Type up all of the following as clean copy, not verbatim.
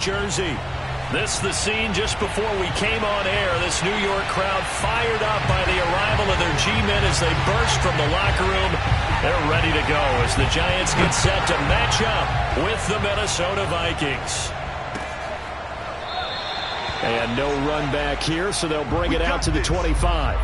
Jersey. This the scene just before we came on air. This New York crowd fired up by the arrival of their G-men as they burst from the locker room. They're ready to go as the Giants get set to match up with the Minnesota Vikings. And no run back here, so they'll bring it out to the 25.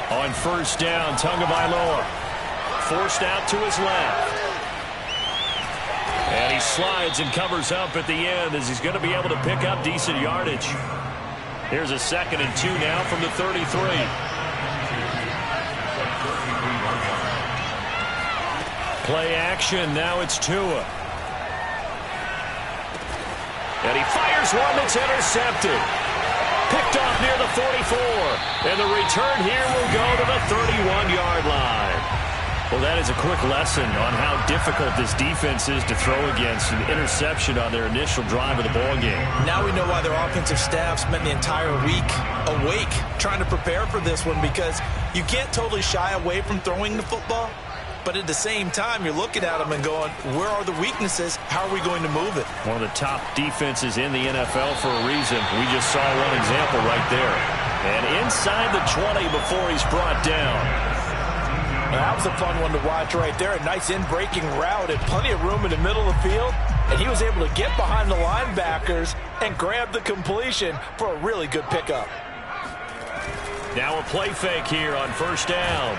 On first down, Tagovailoa forced out to his left. And he slides and covers up at the end as he's going to be able to pick up decent yardage. Here's a 2nd and 2 now from the 33. Play action, now it's Tua. And he fires one that's intercepted. Picked off near the 44. And the return here will go to the 31-yard line. Well, that is a quick lesson on how difficult this defense is to throw against. An interception on their initial drive of the ballgame. Now we know why their offensive staff spent the entire week awake trying to prepare for this one, because you can't totally shy away from throwing the football. But at the same time, you're looking at them and going, where are the weaknesses? How are we going to move it? One of the top defenses in the NFL for a reason. We just saw one example right there. And inside the 20 before he's brought down. Well, that was a fun one to watch right there. A nice in-breaking route and plenty of room in the middle of the field. And he was able to get behind the linebackers and grab the completion for a really good pickup. Now a play fake here on first down.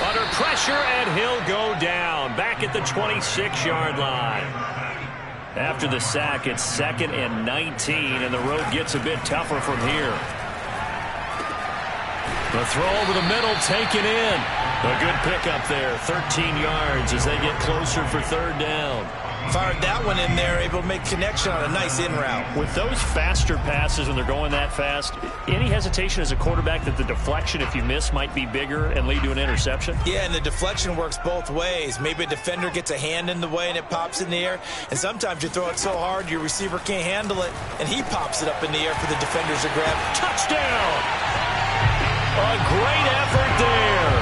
Under pressure, and he'll go down. Back at the 26-yard line. After the sack, it's 2nd and 19, and the road gets a bit tougher from here. The throw over the middle, taken in. A good pickup there, 13 yards as they get closer for 3rd down. Fired that one in there, able to make connection on a nice in route. With those faster passes when they're going that fast, any hesitation as a quarterback that the deflection, if you miss, might be bigger and lead to an interception? Yeah, and the deflection works both ways. Maybe a defender gets a hand in the way and it pops in the air, and sometimes you throw it so hard your receiver can't handle it, and he pops it up in the air for the defenders to grab. Touchdown! A great effort there.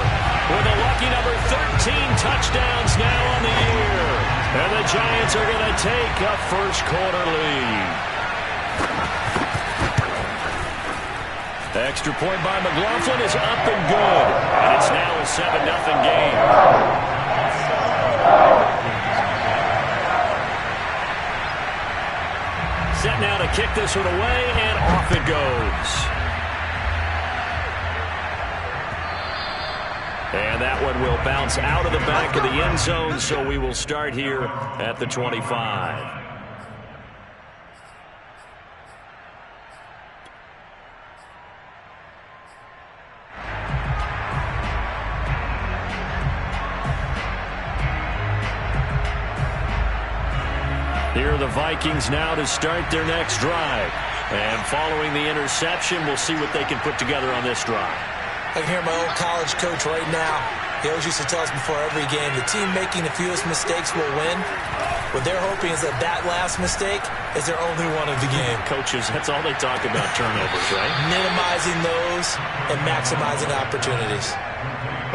With a lucky number 13 touchdowns now on the year. And the Giants are going to take a first-quarter lead. The extra point by McLaughlin is up and good. And it's now a 7-0 game. Set now to kick this one away, and off it goes. And that one will bounce out of the back of the end zone, so we will start here at the 25. Here are the Vikings now to start their next drive. And following the interception, we'll see what they can put together on this drive. I can hear my old college coach right now. He always used to tell us before every game, the team making the fewest mistakes will win. What they're hoping is that that last mistake is their only one of the game. Coaches, that's all they talk about, turnovers, right? Minimizing those and maximizing opportunities.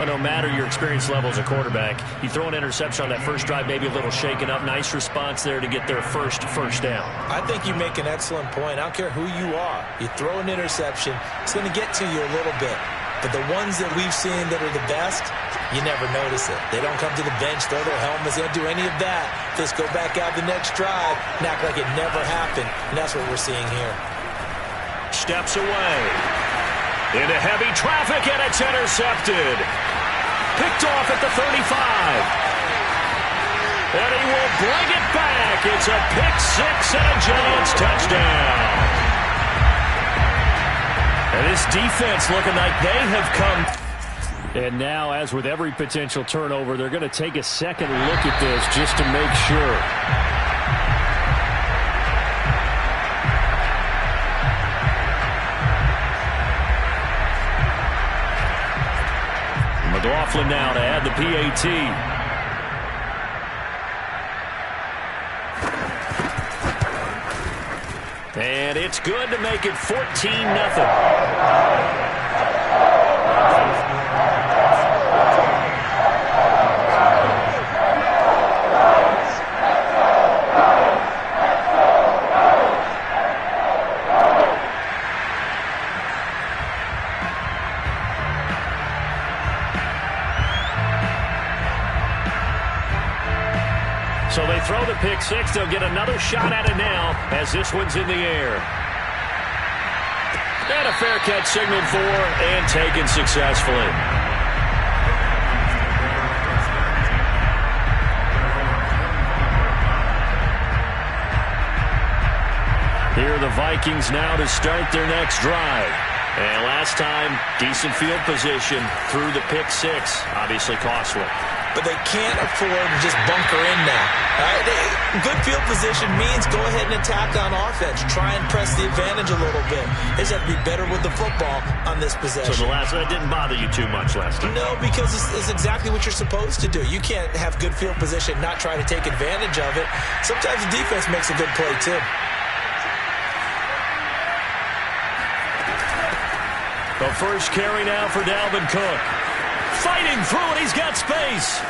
But no matter your experience level as a quarterback, you throw an interception on that first drive, maybe a little shaken up. Nice response there to get their first down. I think you make an excellent point. I don't care who you are. You throw an interception, it's going to get to you a little bit. But the ones that we've seen that are the best, you never notice it. They don't come to the bench, throw their helmets, they don't do any of that. Just go back out the next drive and act like it never happened. And that's what we're seeing here. Steps away. Into heavy traffic, and it's intercepted. Picked off at the 35. And he will bring it back. It's a pick six and a Giants touchdown. And this defense looking like they have come. And now, as with every potential turnover, they're going to take a second look at this just to make sure. McLaughlin now to add the PAT. And it's good to make it 14-0. So they throw the pick six. They'll get another shot at it now as this one's in the air. And a fair catch signaled for and taken successfully. Here are the Vikings now to start their next drive. And last time, decent field position through the pick six. Obviously costly. But they can't afford to just bunker in now. Good field position means go ahead and attack on offense. Try and press the advantage a little bit. They just have to be better with the football on this possession. So that didn't bother you too much last time? No, because it's exactly what you're supposed to do. You can't have good field position, not try to take advantage of it. Sometimes the defense makes a good play, too. The first carry now for Dalvin Cook. Fighting through it, he's got space.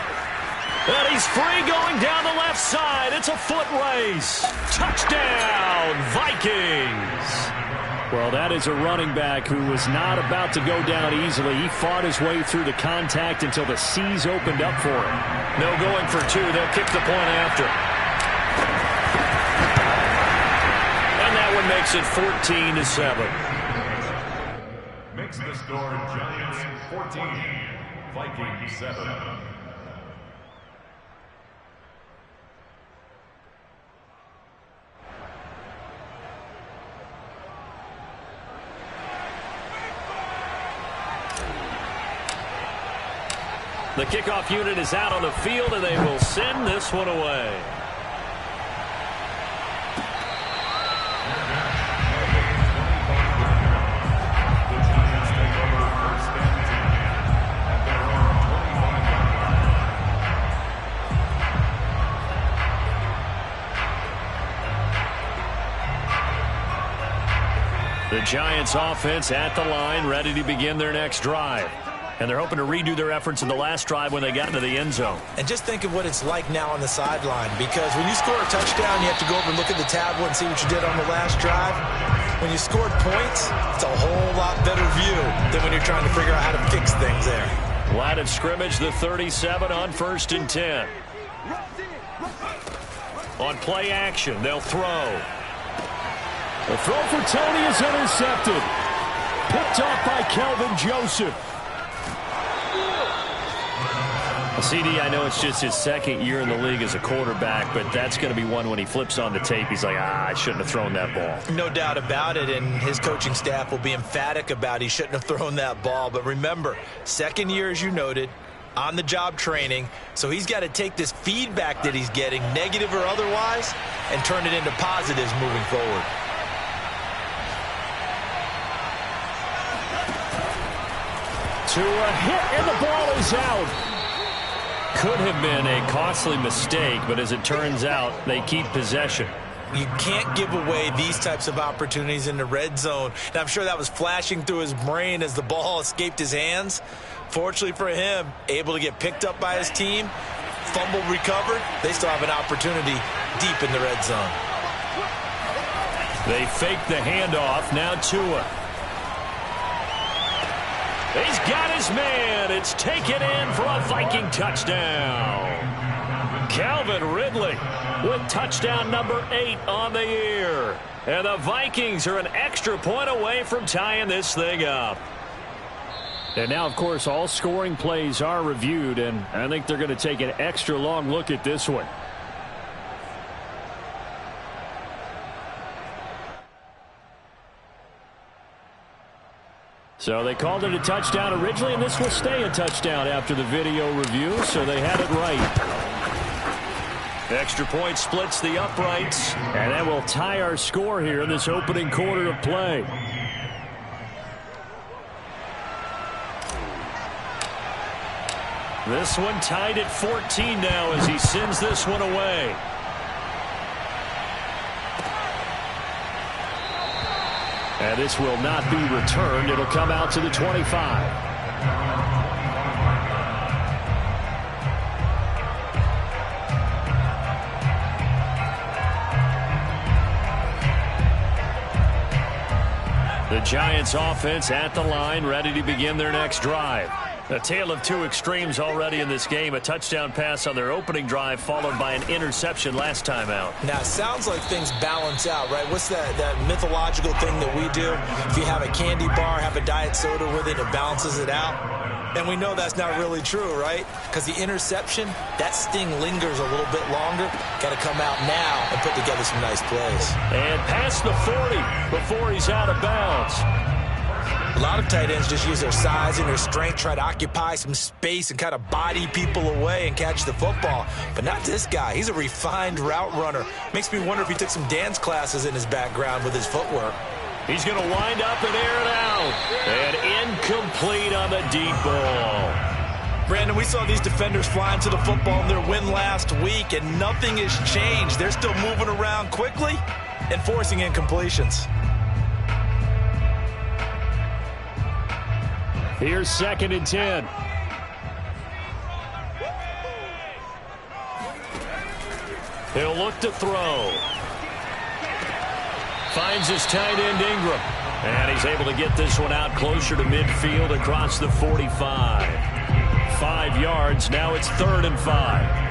And he's free going down the left side. It's a foot race. Touchdown, Vikings. Well, that is a running back who was not about to go down easily. He fought his way through the contact until the C's opened up for him. No going for two. They'll kick the point after. And that one makes it 14-7. Makes the score Giants 14, Vikings 7. The kickoff unit is out on the field, and they will send this one away. The Giants offense at the line, ready to begin their next drive. And they're hoping to redo their efforts in the last drive when they got into the end zone. And just think of what it's like now on the sideline, because when you score a touchdown, you have to go over and look at the tablet and see what you did on the last drive. When you scored points, it's a whole lot better view than when you're trying to figure out how to fix things there. Line of scrimmage, the 37 on 1st and 10. On play action, they'll throw. The throw for Tony is intercepted. Picked off by Kelvin Joseph. CD, I know it's just his second year in the league as a quarterback, but that's going to be one when he flips on the tape. He's like, I shouldn't have thrown that ball. No doubt about it, and his coaching staff will be emphatic about he shouldn't have thrown that ball. But remember, second year, as you noted, on-the-job training, so he's got to take this feedback that he's getting, negative or otherwise, and turn it into positives moving forward. To a hit, and the ball is out. Could have been a costly mistake, but as it turns out, they keep possession. You can't give away these types of opportunities in the red zone. And I'm sure that was flashing through his brain as the ball escaped his hands. Fortunately for him, able to get picked up by his team, fumble recovered. They still have an opportunity deep in the red zone. They fake the handoff. Now Tua. He's got his man. It's taken in for a Viking touchdown. Calvin Ridley with touchdown number 8 on the year. And the Vikings are an extra point away from tying this thing up. And now, of course, all scoring plays are reviewed, and I think they're going to take an extra long look at this one. So they called it a touchdown originally, and this will stay a touchdown after the video review, so they had it right. Extra point splits the uprights, and that will tie our score here in this opening quarter of play. This one tied at 14 now as he sends this one away. And this will not be returned. It'll come out to the 25. The Giants offense at the line, ready to begin their next drive. A tale of two extremes already in this game. A touchdown pass on their opening drive followed by an interception last time out. Now, it sounds like things balance out, right? What's that mythological thing that we do? If you have a candy bar, have a diet soda with it, it balances it out. And we know that's not really true, right? Because the interception, that sting lingers a little bit longer. Got to come out now and put together some nice plays. And past the 40 before he's out of bounds. A lot of tight ends just use their size and their strength, try to occupy some space and kind of body people away and catch the football. But not this guy. He's a refined route runner. Makes me wonder if he took some dance classes in his background with his footwork. He's going to wind up and air it out. And incomplete on the deep ball. Brandon, we saw these defenders flying to the football in their win last week, and nothing has changed. They're still moving around quickly and forcing incompletions. Here's 2nd and 10. He'll look to throw. Finds his tight end Ingram. And he's able to get this one out closer to midfield across the 45. 5 yards. Now it's 3rd and 5.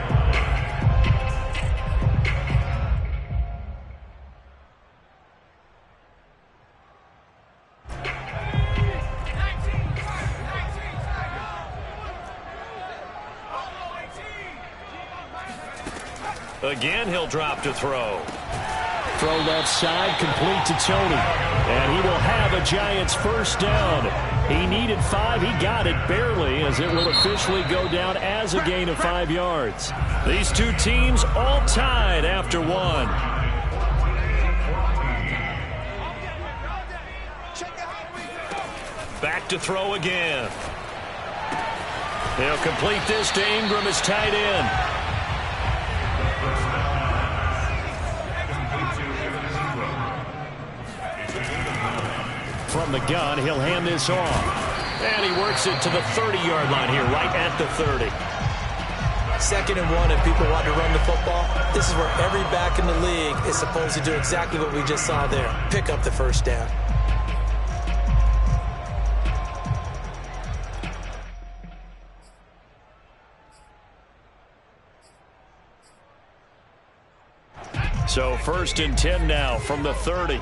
Again, he'll drop to throw. Throw left side, complete to Tony. And he will have a Giants first down. He needed 5. He got it barely, as it will officially go down as a gain of 5 yards. These two teams all tied after 1. Back to throw again. He'll complete this to Ingram, his tight end. From the gun, he'll hand this off. And he works it to the 30-yard line here, right at the 30. 2nd and 1, and people want to run the football. This is where every back in the league is supposed to do exactly what we just saw there. Pick up the first down. So 1st and 10 now from the 30.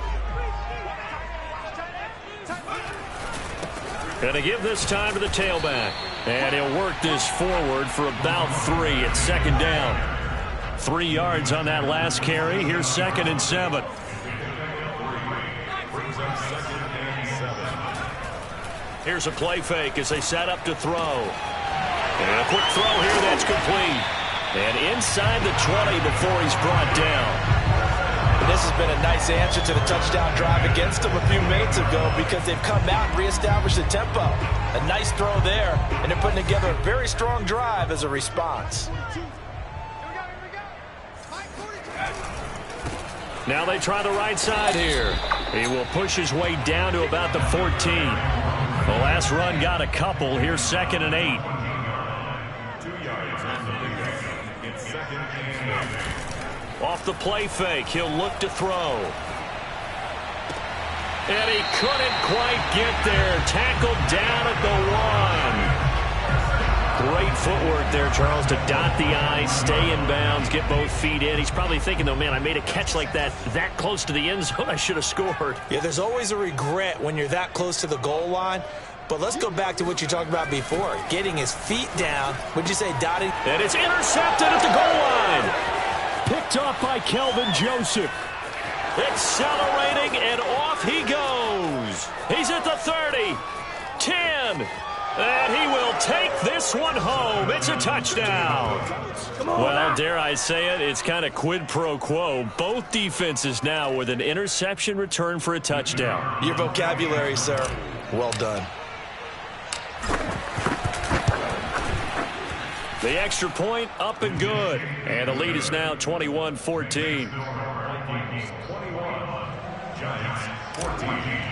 And to give this time to the tailback. And he'll work this forward for about 3 at 2nd down. 3 yards on that last carry. Here's 2nd and 7. Here's a play fake as they set up to throw. And a quick throw here that's complete. And inside the 20 before he's brought down. And this has been a nice answer to the touchdown drive against them a few minutes ago, because they've come out and reestablished the tempo. A nice throw there, and they're putting together a very strong drive as a response. Now they try the right side here. He will push his way down to about the 14. The last run got a couple. Here's 2nd and 8. 2 yards on the pickup. It's 2nd and 8. Off the play fake, he'll look to throw. And he couldn't quite get there. Tackled down at the 1. Great footwork there, Charles, to dot the I, stay in bounds, get both feet in. He's probably thinking, though, man, I made a catch like that close to the end zone. I should have scored. Yeah, there's always a regret when you're that close to the goal line. But let's go back to what you talked about before. Getting his feet down. Would you say dotting? And it's intercepted at the goal line. Picked off by Kelvin Joseph. Accelerating, and off he goes. He's at the 30. 10. And he will take this one home. It's a touchdown. Well, dare I say it, it's kind of quid pro quo. Both defenses now with an interception return for a touchdown. Your vocabulary, sir. Well done. The extra point up and good. And the lead is now 21-14. 21, Giants 14.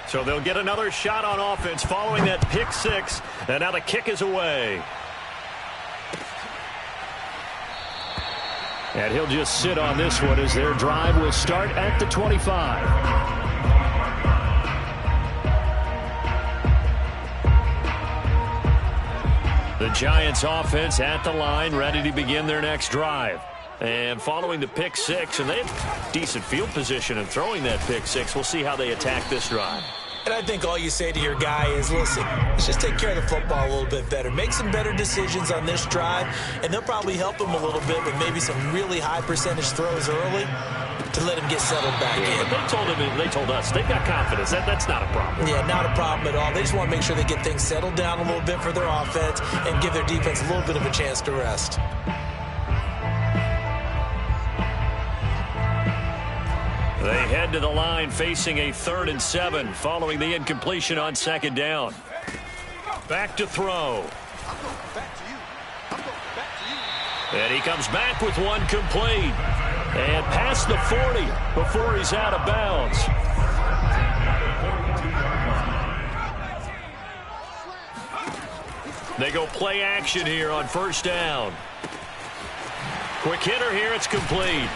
So they'll get another shot on offense following that pick six. And now the kick is away. And he'll just sit on this one as their drive will start at the 25. The Giants offense at the line, ready to begin their next drive. And following the pick six, and they have decent field position in throwing that pick six. We'll see how they attack this drive. And I think all you say to your guy is, listen, let's just take care of the football a little bit better. Make some better decisions on this drive, and they'll probably help him a little bit with maybe some really high percentage throws early to let him get settled back in. But they told us they've got confidence. That's not a problem. Yeah, not a problem at all. They just want to make sure they get things settled down a little bit for their offense and give their defense a little bit of a chance to rest. They head to the line facing a 3rd and 7 following the incompletion on 2nd down. Back to throw. And he comes back with one complete. And past the 40 before he's out of bounds. They go play action here on 1st down. Quick hitter here, it's complete.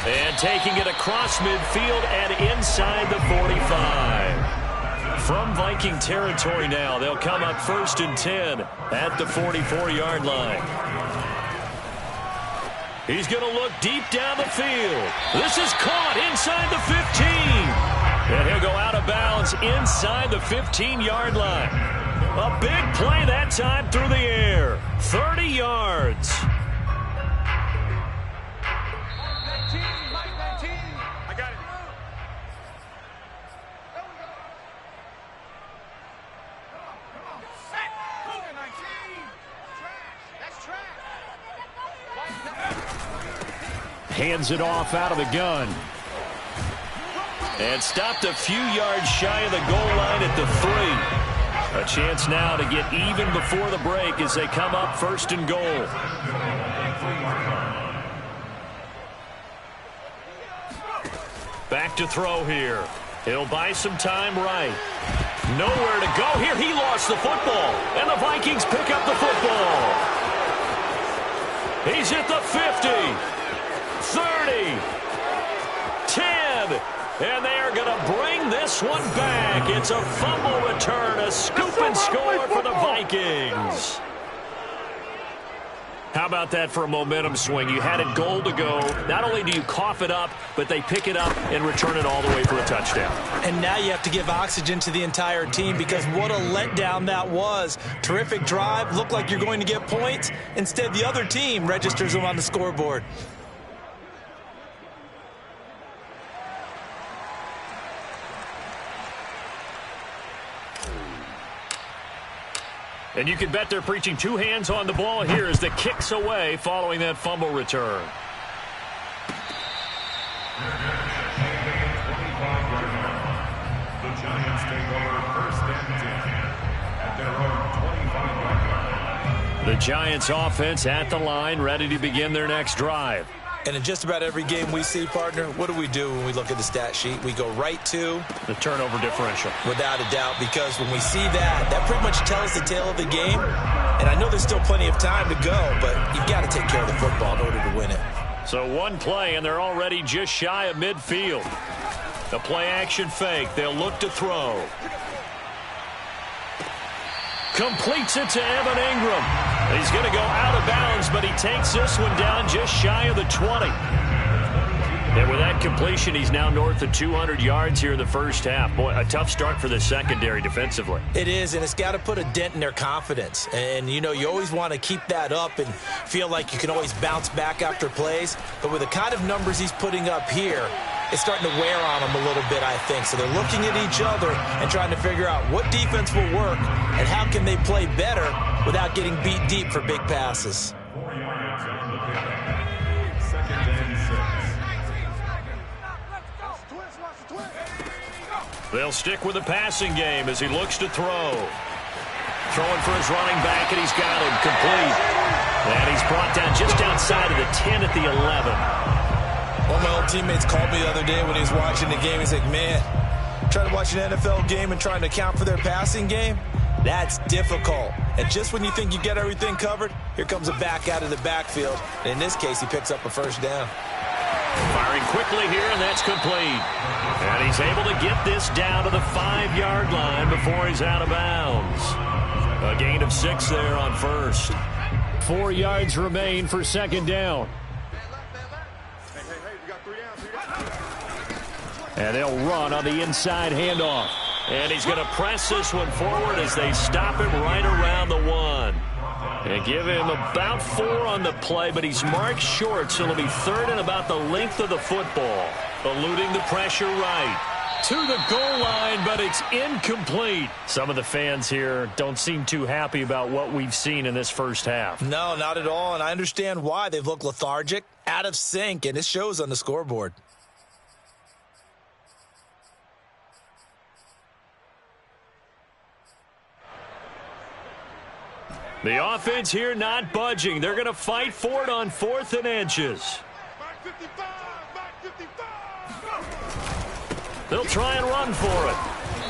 And taking it across midfield and inside the 45. From Viking territory now, they'll come up 1st and 10 at the 44-yard line. He's going to look deep down the field. This is caught inside the 15. And he'll go out of bounds inside the 15-yard line. A big play that time through the air. 30 yards. Hands it off out of the gun. And stopped a few yards shy of the goal line at the 3. A chance now to get even before the break as they come up 1st and goal. Back to throw here. He'll buy some time right. Nowhere to go here. He lost the football. And the Vikings pick up the football. He's at the 50. 30, 10, and they are going to bring this one back. It's a fumble return, a scoop and score for the Vikings. How about that for a momentum swing? You had it goal to go. Not only do you cough it up, but they pick it up and return it all the way for a touchdown. And now you have to give oxygen to the entire team because what a letdown that was. Terrific drive. Looked like you're going to get points. Instead, the other team registers them on the scoreboard. And you can bet they're preaching 2 hands on the ball here as the kick's away following that fumble return. The Giants take over 1st and 10 at their own 25-yard line. The Giants offense at the line, ready to begin their next drive. And in just about every game we see, partner, what do we do when we look at the stat sheet? We go right to the turnover differential. Without a doubt, because when we see that, that pretty much tells the tale of the game. And I know there's still plenty of time to go, but you've got to take care of the football in order to win it. So one play, and they're already just shy of midfield. The play-action fake. They'll look to throw. Completes it to Evan Ingram. He's going to go out of bounds, but he takes this one down just shy of the 20. And with that completion, he's now north of 200 yards here in the first half. Boy, a tough start for the secondary defensively. It is, and it's got to put a dent in their confidence. And, you know, you always want to keep that up and feel like you can always bounce back after plays. But with the kind of numbers he's putting up here, it's starting to wear on them a little bit, I think. So they're looking at each other and trying to figure out what defense will work and how can they play better without getting beat deep for big passes. 4 yards on the pickup. Second and 6. They'll stick with the passing game as he looks to throw. Throwing for his running back, and he's got him complete. And he's brought down just outside of the 10 at the 11. One of my old teammates called me the other day when he was watching the game. He's like, man, trying to watch an NFL game and trying to account for their passing game, that's difficult. And just when you think you get everything covered, here comes a back out of the backfield. And in this case, he picks up a first down. Firing quickly here, and that's complete. And he's able to get this down to the 5-yard line before he's out of bounds. A gain of 6 there on first. 4 yards remain for second down. And they'll run on the inside handoff. And he's going to press this one forward as they stop him right around the 1. And give him about 4 on the play, but he's marked short, so it'll be third and about the length of the football. Eluding the pressure right. To the goal line, but it's incomplete. Some of the fans here don't seem too happy about what we've seen in this first half. No, not at all, and I understand why. They've looked lethargic, out of sync, and it shows on the scoreboard. The offense here not budging. They're going to fight for it on 4th and inches. They'll try and run for it.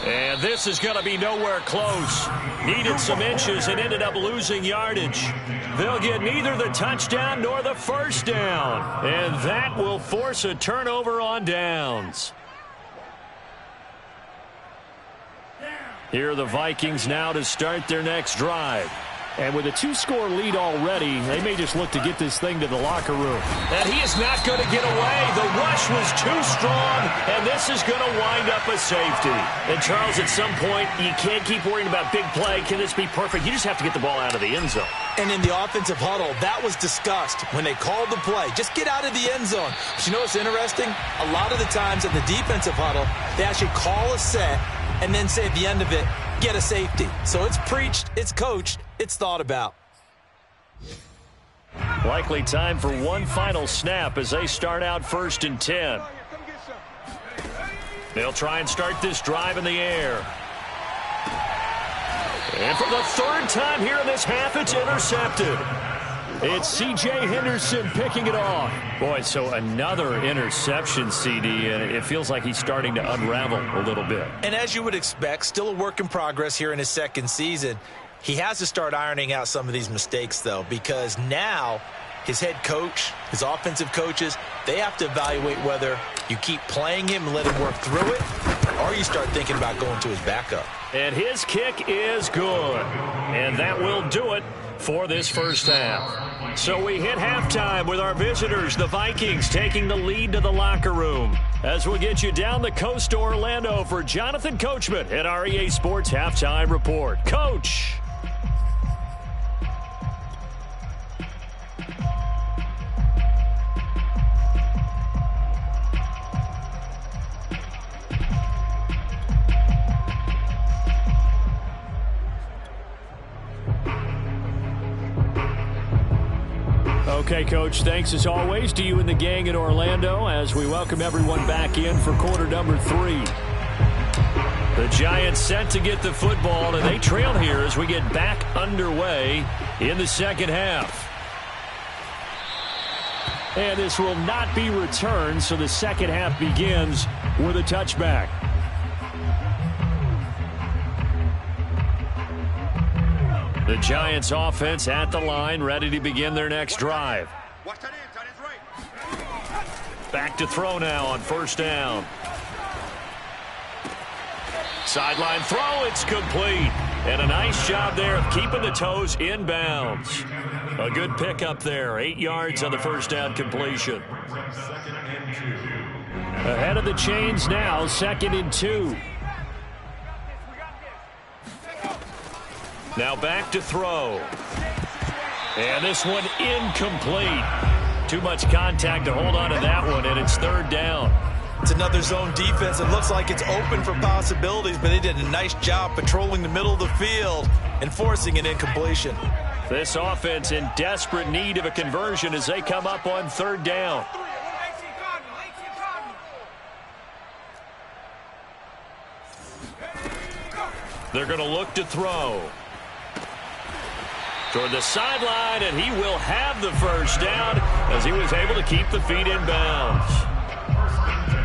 And this is going to be nowhere close. Needed some inches and ended up losing yardage. They'll get neither the touchdown nor the first down. And that will force a turnover on downs. Here are the Vikings now to start their next drive. And with a 2-score lead already, they may just look to get this thing to the locker room. And he is not going to get away. The rush was too strong, and this is going to wind up a safety. And, Charles, at some point, you can't keep worrying about big play. Can this be perfect? You just have to get the ball out of the end zone. And in the offensive huddle, that was discussed when they called the play. Just get out of the end zone. But you know what's interesting? A lot of the times in the defensive huddle, they actually call a set and then say at the end of it, get a safety. So it's preached, it's coached, it's thought about. Likely time for one final snap as they start out 1st and 10. They'll try and start this drive in the air. And for the 3rd time here in this half, it's intercepted. It's C.J. Henderson picking it off. Boy, so another interception, CD, and it feels like he's starting to unravel a little bit. And as you would expect, still a work in progress here in his 2nd season. He has to start ironing out some of these mistakes, though, because now his head coach, his offensive coaches, they have to evaluate whether you keep playing him and let him work through it, or you start thinking about going to his backup. And his kick is good. And that will do it for this first half. So we hit halftime with our visitors, the Vikings, taking the lead to the locker room. As we'll get you down the coast to Orlando for Jonathan Coachman at our EA Sports Halftime Report. Coach. Okay, Coach, thanks as always to you and the gang in Orlando as we welcome everyone back in for quarter number 3. The Giants set to get the football, and they trail here as we get back underway in the second half. And this will not be returned, so the second half begins with a touchback. The Giants offense at the line, ready to begin their next drive. Back to throw now on first down. Sideline throw, it's complete. And a nice job there of keeping the toes in bounds. A good pickup there, 8 yards on the first down completion. Ahead of the chains now, 2nd and 2. Now back to throw. And this one incomplete. Too much contact to hold on to that one, and it's 3rd down. It's another zone defense. It looks like it's open for possibilities, but they did a nice job patrolling the middle of the field and forcing an incompletion. This offense in desperate need of a conversion as they come up on third down. They're going to look to throw. Toward the sideline, and he will have the first down as he was able to keep the feet in bounds.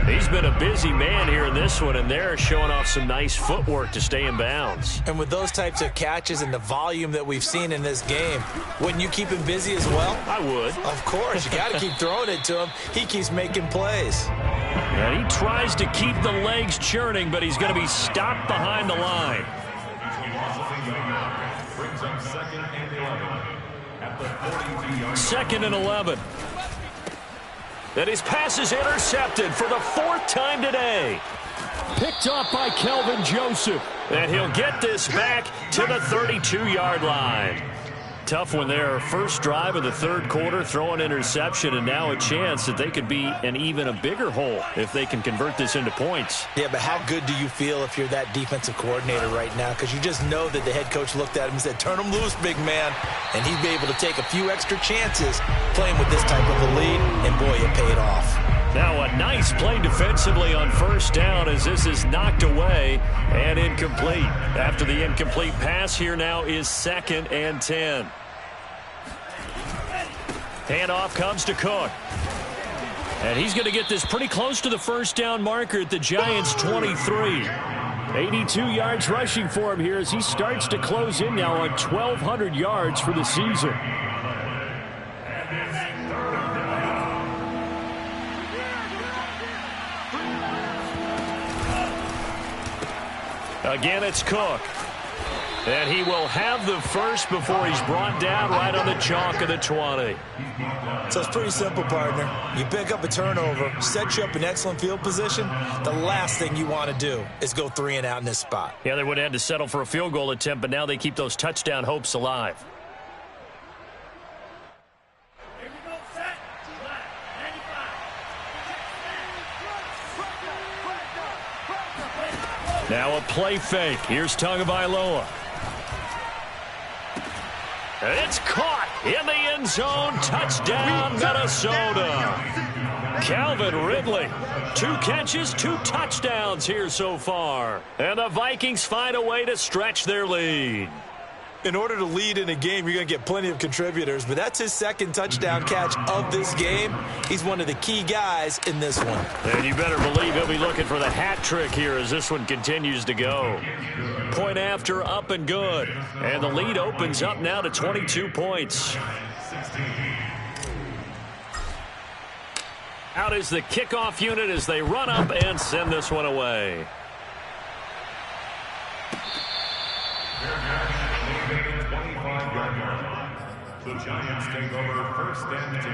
He's been a busy man here in this one, and they're showing off some nice footwork to stay in bounds. And with those types of catches and the volume that we've seen in this game, wouldn't you keep him busy as well? I would. Of course. You got to keep throwing it to him. He keeps making plays. And he tries to keep the legs churning, but he's going to be stopped behind the line. Second and 11. And his pass is intercepted for the fourth time today. Picked off by Kelvin Joseph. And he'll get this back to the 32-yard line. Tough one there. First drive of the third quarter, throw an interception, and now a chance that they could be an even a bigger hole if they can convert this into points. Yeah, but how good do you feel if you're that defensive coordinator right now? Because you just know that the head coach looked at him and said, turn him loose, big man. And he'd be able to take a few extra chances playing with this type of a lead, and boy, it paid off. Now a nice play defensively on first down as this is knocked away and incomplete. After the incomplete pass, here now is 2nd and 10. Handoff comes to Cook. And he's going to get this pretty close to the first down marker at the Giants' 23. 82 yards rushing for him here as he starts to close in now on 1,200 yards for the season. Again, it's Cook. And he will have the first before he's brought down right on the chalk of the 20. So it's pretty simple, partner. You pick up a turnover, set you up in excellent field position. The last thing you want to do is go 3 and out in this spot. Yeah, they would have had to settle for a field goal attempt, but now they keep those touchdown hopes alive. Now a play fake. Here's Tagovailoa. It's caught in the end zone. Touchdown, Minnesota. Calvin Ridley. 2 catches, 2 touchdowns here so far. And the Vikings find a way to stretch their lead. In order to lead in a game, you're going to get plenty of contributors, but that's his 2nd touchdown catch of this game. He's one of the key guys in this one. And you better believe he'll be looking for the hat trick here as this one continues to go. Point after, up and good. And the lead opens up now to 22 points. Out is the kickoff unit as they run up and send this one away. The Giants take over 1st and 10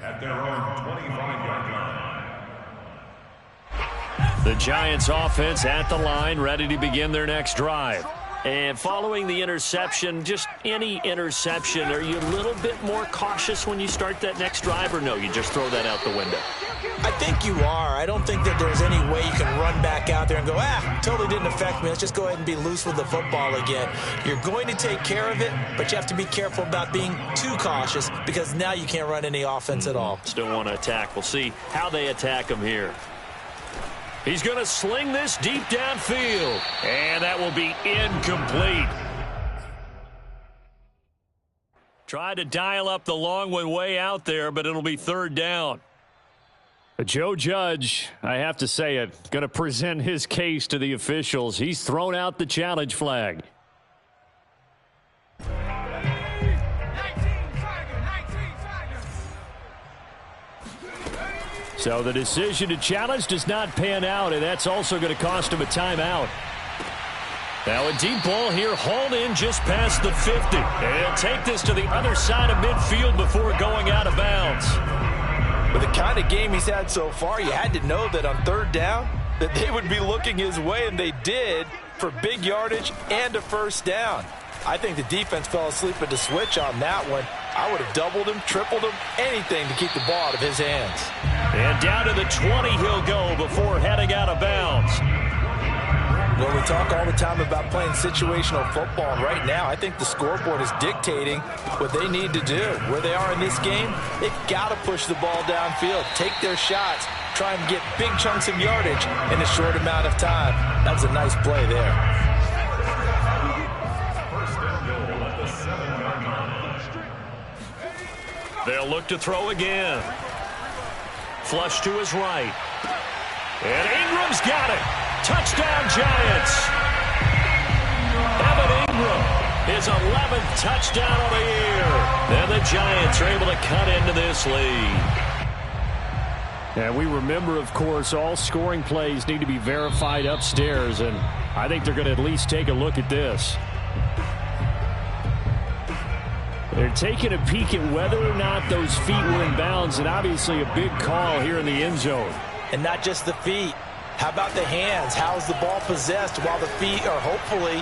at their own 25-yard line. The Giants offense at the line, ready to begin their next drive. And following the interception, just any interception, are you a little bit more cautious when you start that next drive, or no, you just throw that out the window? I think you are. I don't think that there's any way you can run back out there and go, totally didn't affect me. Let's just go ahead and be loose with the football again. You're going to take care of it, but you have to be careful about being too cautious because now you can't run any offense at all. Still want to attack. We'll see how they attack him here. He's going to sling this deep downfield, and that will be incomplete. Try to dial up the long one way out there, but it'll be 3rd down. Joe Judge, I have to say it, going to present his case to the officials. He's thrown out the challenge flag. So the decision to challenge does not pan out, and that's also going to cost him a timeout. Now a deep ball here, hauled in just past the 50. And he'll take this to the other side of midfield before going out of bounds. With the kind of game he's had so far, you had to know that on 3rd down that they would be looking his way, and they did, for big yardage and a 1st down. I think the defense fell asleep at the switch on that one. I would have doubled him, tripled him, anything to keep the ball out of his hands. And down to the 20 he'll go before heading out of bounds. Well, we talk all the time about playing situational football, and right now I think the scoreboard is dictating what they need to do. Where they are in this game, they've got to push the ball downfield, take their shots, try and get big chunks of yardage in a short amount of time. That was a nice play there. They'll look to throw again. Flush to his right. And Ingram's got it. Touchdown, Giants. Evan Ingram, his 11th touchdown of the year. And the Giants are able to cut into this lead. And we remember, of course, all scoring plays need to be verified upstairs, and I think they're going to at least take a look at this. They're taking a peek at whether or not those feet were in bounds, and obviously a big call here in the end zone. And not just the feet. How about the hands? How is the ball possessed while the feet are hopefully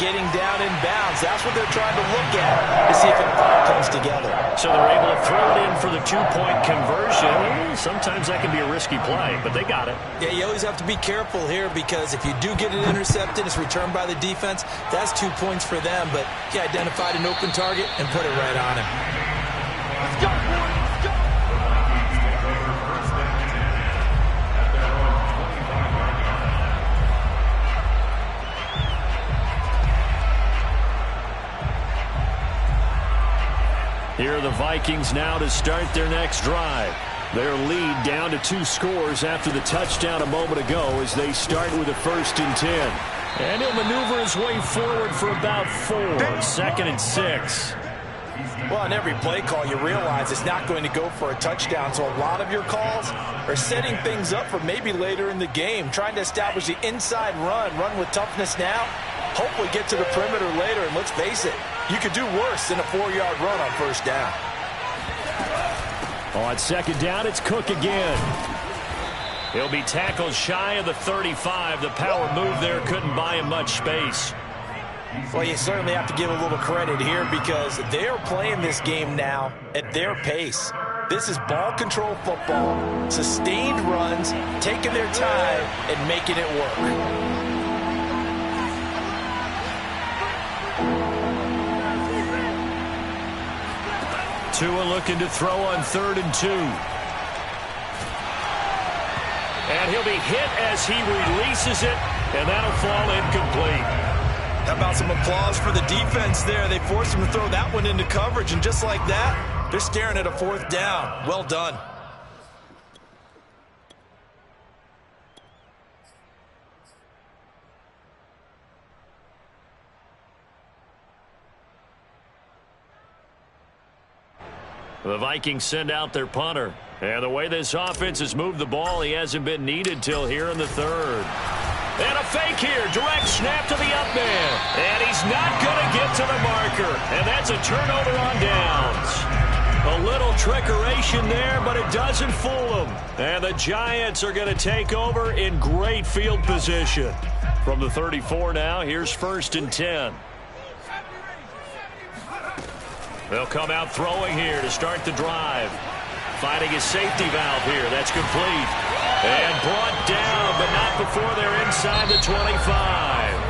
getting down in bounds? That's what they're trying to look at to see if it all comes together. So they're able to throw it in for the two-point conversion. Sometimes that can be a risky play, but they got it. Yeah, you always have to be careful here because if you do get it intercepted, it's returned by the defense. That's 2 points for them, but he identified an open target and put it right on him. Let's go, boys. Here are the Vikings now to start their next drive. Their lead down to 2 scores after the touchdown a moment ago as they start with a 1st and 10. And he'll maneuver his way forward for about 4. 2nd and 6. Well, on every play call, you realize it's not going to go for a touchdown, so a lot of your calls are setting things up for maybe later in the game, trying to establish the inside run with toughness now, hopefully get to the perimeter later, and let's face it, you could do worse than a 4-yard run on 1st down. On 2nd down, it's Cook again. He'll be tackled shy of the 35. The power move there couldn't buy him much space. Well, you certainly have to give a little credit here because they're playing this game now at their pace. This is ball control football, sustained runs, taking their time and making it work. Tua looking to throw on 3rd and 2. And he'll be hit as he releases it, and that'll fall incomplete. How about some applause for the defense there? They forced him to throw that one into coverage, and just like that, they're staring at a 4th down. Well done. The Vikings send out their punter. And the way this offense has moved the ball, he hasn't been needed till here in the 3rd. And a fake here. Direct snap to the up man. And he's not going to get to the marker. And that's a turnover on downs. A little trickeration there, but it doesn't fool them. And the Giants are going to take over in great field position. From the 34 now, here's 1st and 10. They'll come out throwing here to start the drive. Finding his safety valve here. That's complete. And brought down, but not before they're inside the 25.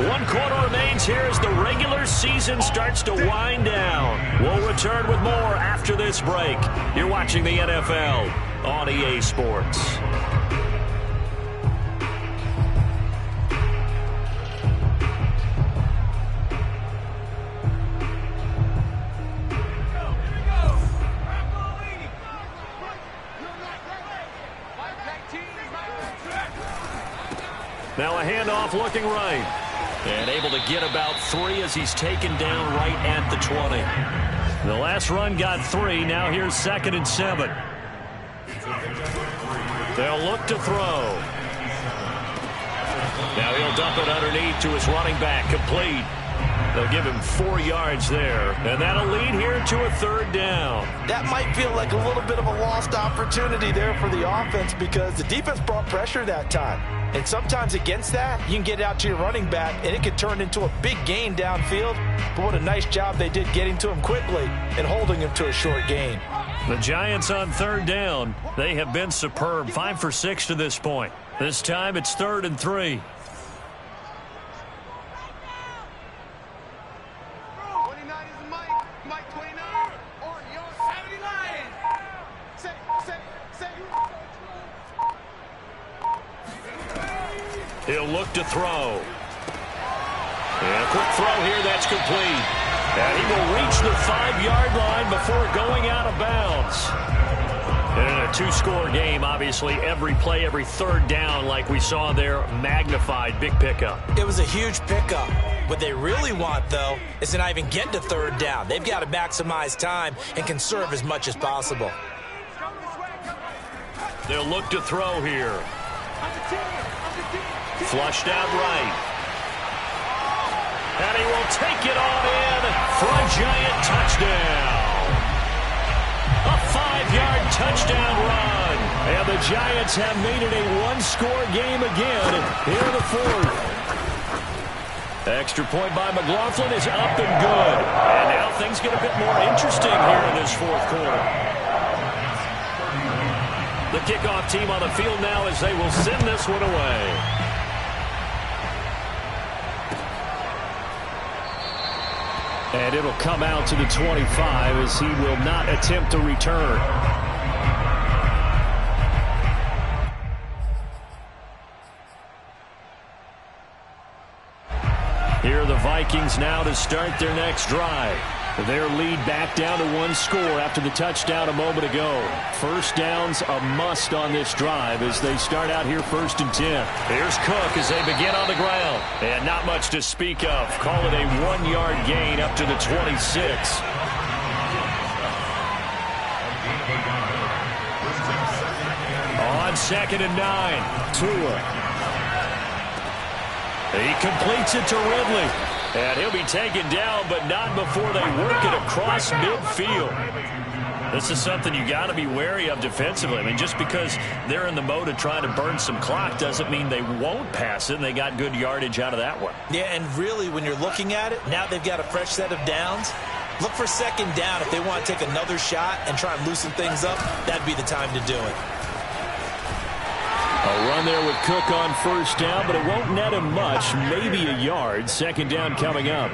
1 quarter remains here as the regular season starts to wind down. We'll return with more after this break. You're watching the NFL on EA Sports. Now a handoff looking right. And able to get about 3 as he's taken down right at the 20. The last run got 3. Now here's 2nd and 7. They'll look to throw. Now he'll dump it underneath to his running back. Complete. They'll give him 4 yards there, and that'll lead here to a 3rd down. That might feel like a little bit of a lost opportunity there for the offense because the defense brought pressure that time. And sometimes against that, you can get it out to your running back, and it could turn into a big gain downfield. But what a nice job they did getting to him quickly and holding him to a short gain. The Giants on 3rd down. They have been superb, 5 for 6 to this point. This time it's 3rd and 3. He'll look to throw. And a quick throw here, that's complete. And he will reach the 5-yard line before going out of bounds. And in a 2-score game, obviously, every play, every 3rd down, like we saw there, magnified. Big pickup. It was a huge pickup. What they really want, though, is to not even get to 3rd down. They've got to maximize time and conserve as much as possible. They'll look to throw here. Flushed out right. And he will take it on in for a Giant touchdown. A 5-yard touchdown run. And the Giants have made it a 1-score game again here in the 4th. Extra point by McLaughlin is up and good. And now things get a bit more interesting here in this 4th quarter. The kickoff team on the field now as they will send this one away. And it'll come out to the 25 as he will not attempt to return. Here are the Vikings now to start their next drive. Their lead back down to 1 score after the touchdown a moment ago. 1st down's a must on this drive as they start out here 1st and 10. Here's Cook as they begin on the ground. And not much to speak of. Call it a 1-yard gain up to the 26. On 2nd and 9. Tua. He completes it to Ridley. And he'll be taken down, but not before they work it across midfield. This is something you got to be wary of defensively. I mean, just because they're in the mode of trying to burn some clock doesn't mean they won't pass it, and they got good yardage out of that one. Yeah, and really, when you're looking at it, now they've got a fresh set of downs. Look for 2nd down. If they want to take another shot and try and loosen things up, that'd be the time to do it. A run there with Cook on 1st down, but it won't net him much, maybe a yard. 2nd down coming up.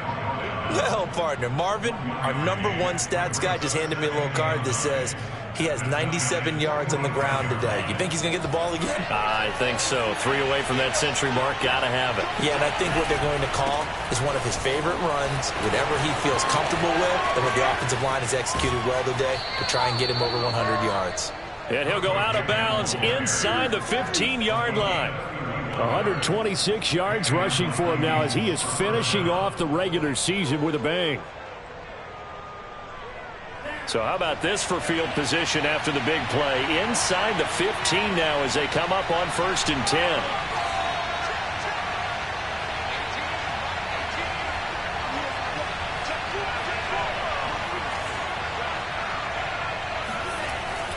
Well, partner, Marvin, our #1 stats guy, just handed me a little card that says he has 97 yards on the ground today. You think he's going to get the ball again? I think so. 3 away from that century mark. Got to have it. Yeah, and I think what they're going to call is one of his favorite runs, whatever he feels comfortable with, and what the offensive line has executed well today to try and get him over 100 yards. And he'll go out of bounds inside the 15-yard line. 126 yards rushing for him now as he is finishing off the regular season with a bang. So how about this for field position after the big play? Inside the 15 now as they come up on 1st and 10.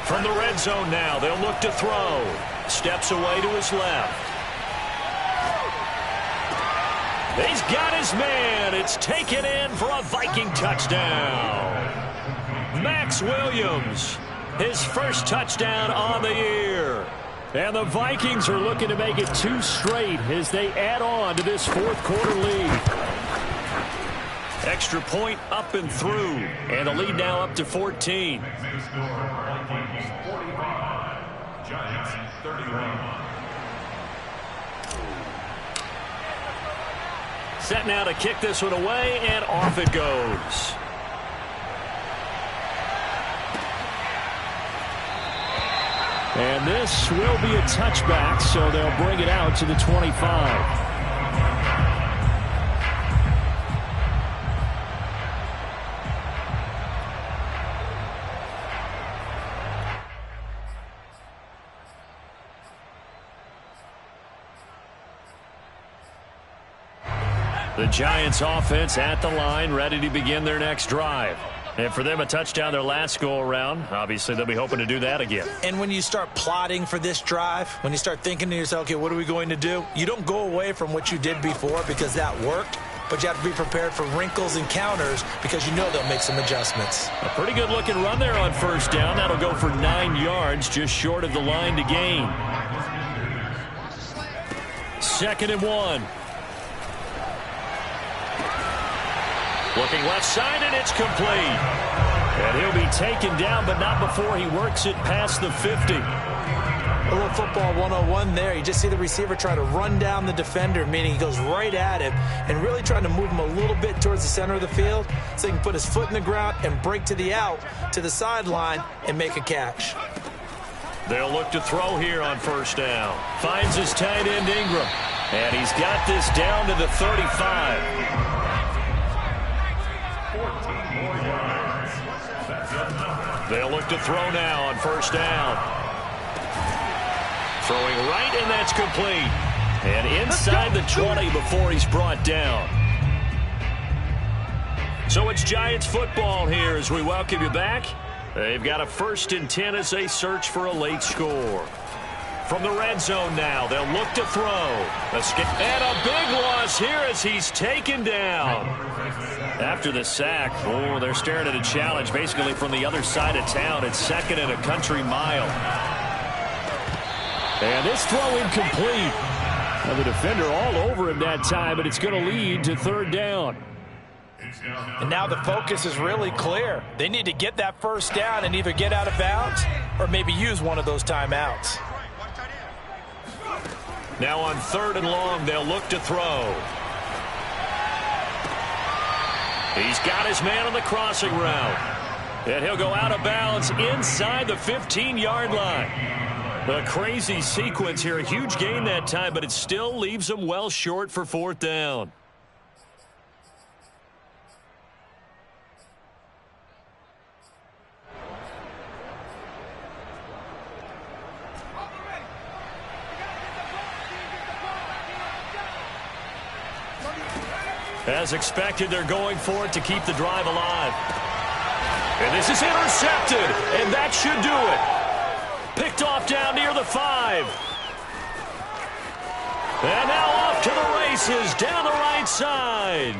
From the red zone now, they'll look to throw. Steps away to his left. He's got his man. It's taken in for a Viking touchdown. Max Williams, his 1st touchdown on the year. And the Vikings are looking to make it 2 straight as they add on to this 4th quarter lead. Extra point up and through. And the lead now up to 14. Giants 31. Set now to kick this one away, and off it goes. And this will be a touchback, so they'll bring it out to the 25. The Giants offense at the line, ready to begin their next drive. And for them, a touchdown their last go-around. Obviously, they'll be hoping to do that again. And when you start plotting for this drive, when you start thinking to yourself, okay, what are we going to do? You don't go away from what you did before because that worked, but you have to be prepared for wrinkles and counters because you know they'll make some adjustments. A pretty good-looking run there on first down. That'll go for 9 yards, just short of the line to gain. 2nd and 1. Looking left side, and it's complete. And he'll be taken down, but not before he works it past the 50. A little football 101 there. You just see the receiver try to run down the defender, meaning he goes right at him and really trying to move him a little bit towards the center of the field so he can put his foot in the ground and break to the out, to the sideline, and make a catch. They'll look to throw here on first down. Finds his tight end, Ingram. And he's got this down to the 35. They'll look to throw now on first down. Throwing right, and that's complete. And inside the 20 before he's brought down. So it's Giants football here as we welcome you back. They've got a 1st and 10 as they search for a late score. From the red zone now, they'll look to throw. And a big loss here as he's taken down. After the sack, they're staring at a challenge basically from the other side of town. It's 2nd and a country mile. And this throw incomplete. Now the defender all over him that time, but it's going to lead to 3rd down. And now the focus is really clear. They need to get that first down and either get out of bounds or maybe use one of those timeouts. Now on 3rd and long, they'll look to throw. He's got his man on the crossing route. And he'll go out of bounds inside the 15-yard line. A crazy sequence here. A huge gain that time, but it still leaves him well short for 4th down. As expected, they're going for it to keep the drive alive. And this is intercepted, and that should do it. Picked off down near the 5. And now off to the races down the right side.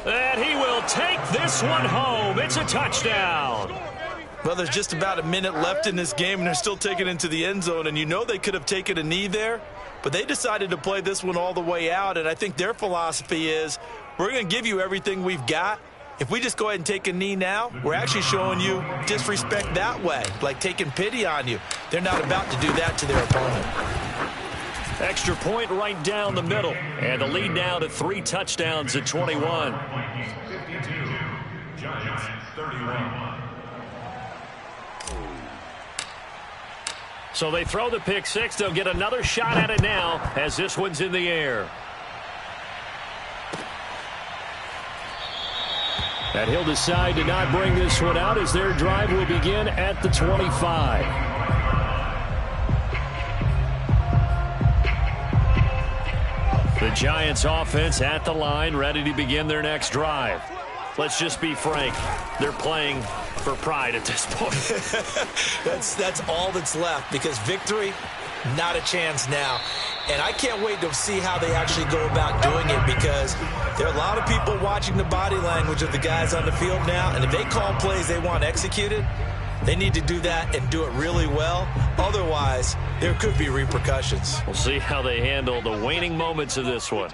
And he will take this one home. It's a touchdown. Well, there's just about a minute left in this game, and they're still taking it into the end zone. And you know they could have taken a knee there, but they decided to play this one all the way out. And I think their philosophy is, we're going to give you everything we've got. If we just go ahead and take a knee now, we're actually showing you disrespect that way, like taking pity on you. They're not about to do that to their opponent. Extra point right down the middle. And the lead now to 3 touchdowns at 21. 52, Giants 31. So they throw the pick 6. They'll get another shot at it now as this one's in the air. And he'll decide to not bring this one out as their drive will begin at the 25. The Giants offense at the line, ready to begin their next drive. Let's just be frank. They're playing for pride at this point. That's all that's left, because victory, not a chance now. And I can't wait to see how they actually go about doing it, because there are a lot of people watching the body language of the guys on the field now, and if they call plays they want executed, they need to do that and do it really well. Otherwise, there could be repercussions. We'll see how they handle the waning moments of this one.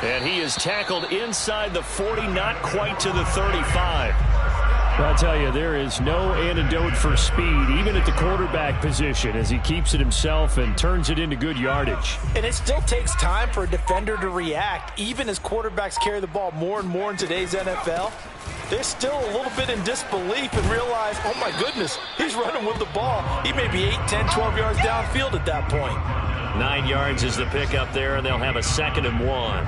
And he is tackled inside the 40, not quite to the 35. I'll tell you, there is no antidote for speed, even at the quarterback position, as he keeps it himself and turns it into good yardage. And it still takes time for a defender to react, even as quarterbacks carry the ball more and more in today's NFL. They're still a little bit in disbelief and realize, oh my goodness, he's running with the ball. He may be 8, 10, 12 yards downfield at that point. 9 yards is the pickup there, and they'll have a 2nd and 1.